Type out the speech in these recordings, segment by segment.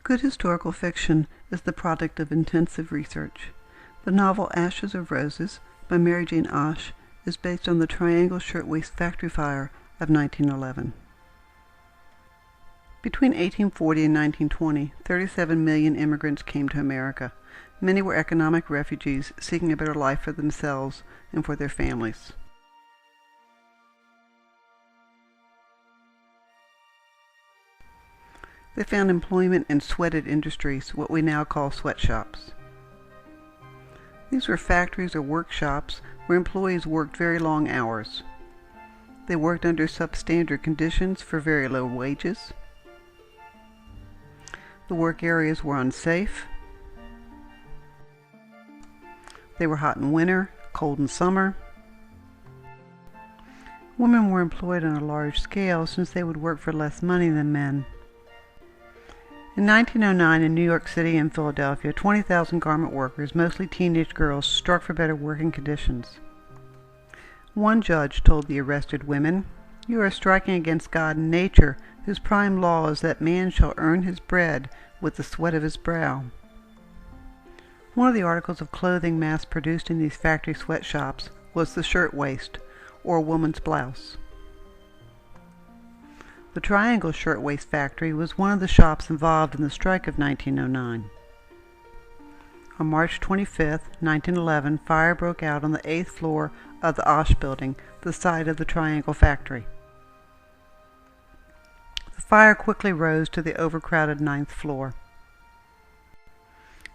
Good historical fiction is the product of intensive research. The novel Ashes of Roses by Mary Jane Ashe is based on the Triangle Shirtwaist Factory Fire of 1911. Between 1840 and 1920, 37 million immigrants came to America. Many were economic refugees seeking a better life for themselves and for their families. They found employment in sweated industries, what we now call sweatshops. These were factories or workshops where employees worked very long hours. They worked under substandard conditions for very low wages. The work areas were unsafe. They were hot in winter, cold in summer. Women were employed on a large scale since they would work for less money than men. In 1909, in New York City and Philadelphia, 20,000 garment workers, mostly teenage girls, struck for better working conditions. One judge told the arrested women, "You are striking against God and nature, whose prime law is that man shall earn his bread with the sweat of his brow." One of the articles of clothing mass-produced in these factory sweatshops was the shirtwaist, or a woman's blouse. The Triangle Shirtwaist Factory was one of the shops involved in the strike of 1909. On March 25, 1911, fire broke out on the 8th floor of the Ashe Building, the site of the Triangle Factory. The fire quickly rose to the overcrowded 9th floor.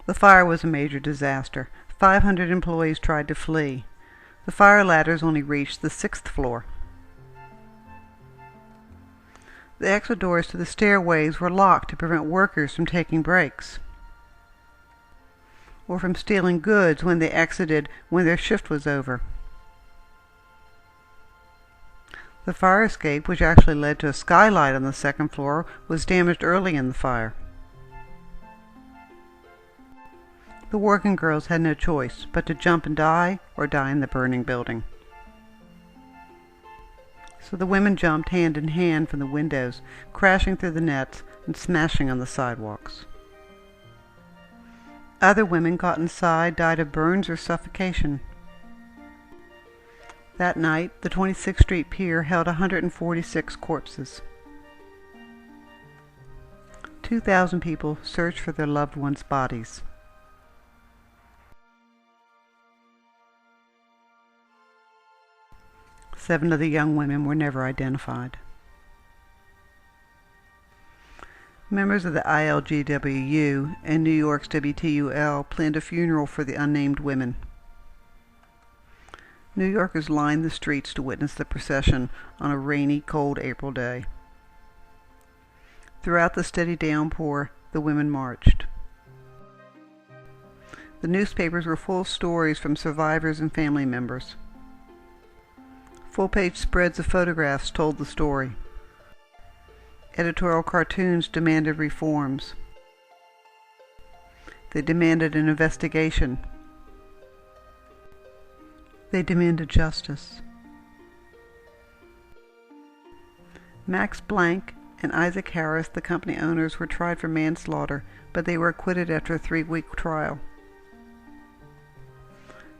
The fire was a major disaster. 500 employees tried to flee. The fire ladders only reached the 6th floor. The exit doors to the stairways were locked to prevent workers from taking breaks or from stealing goods when they exited when their shift was over. The fire escape, which actually led to a skylight on the 2nd floor, was damaged early in the fire. The working girls had no choice but to jump and die or die in the burning building. So the women jumped hand in hand from the windows, crashing through the nets and smashing on the sidewalks. Other women caught inside died of burns or suffocation. That night, the 26th Street Pier held 146 corpses. 2,000 people searched for their loved ones' bodies. Seven of the young women were never identified. Members of the ILGWU and New York's WTUL planned a funeral for the unnamed women. New Yorkers lined the streets to witness the procession on a rainy, cold April day. Throughout the steady downpour, the women marched. The newspapers were full of stories from survivors and family members. Full-page spreads of photographs told the story. Editorial cartoons demanded reforms. They demanded an investigation. They demanded justice. Max Blank and Isaac Harris, the company owners, were tried for manslaughter, but they were acquitted after a 3-week trial.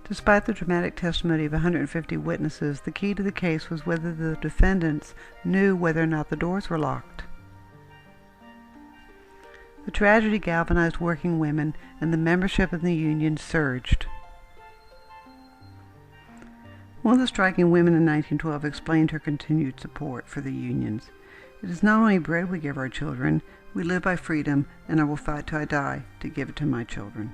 Despite the dramatic testimony of 150 witnesses, the key to the case was whether the defendants knew whether or not the doors were locked. The tragedy galvanized working women, and the membership in the union surged. One of the striking women in 1912 explained her continued support for the unions. "It is not only bread we give our children, we live by freedom, and I will fight till I die to give it to my children."